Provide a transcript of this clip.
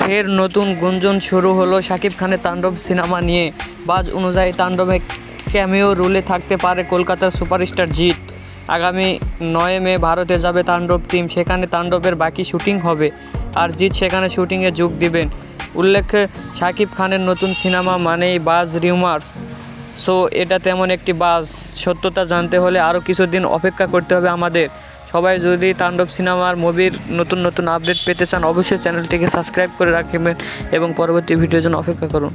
ফের নতুন গুঞ্জন শুরু হলো শাকিব খানের তাণ্ডব সিনেমা নিয়ে। বাজ অনুযায়ী তাণ্ডবে ক্যামিও রোলে থাকতে পারে কলকাতার সুপারস্টার জিৎ। আগামী 9 মে ভারতে যাবে তাণ্ডব টিম, সেখানে তাণ্ডবের বাকি শুটিং হবে আর জিৎ সেখানে শুটিংয়ে যোগ দিবেন। উল্লেখ্য, শাকিব খানের নতুন সিনেমা মানেই বাজ রিউমার্স। সো এটা তেমন একটি বাজ, সত্যতা জানতে হলে আরও কিছুদিন অপেক্ষা করতে হবে আমাদের। সবাই যদি তাণ্ডব সিনেমার মুভির নতুন আপডেট পেতে চান, অবশ্যই চ্যানেলটিকে সাবস্ক্রাইব করে রাখবেন এবং পরবর্তী ভিডিওর জন্য অপেক্ষা করুন।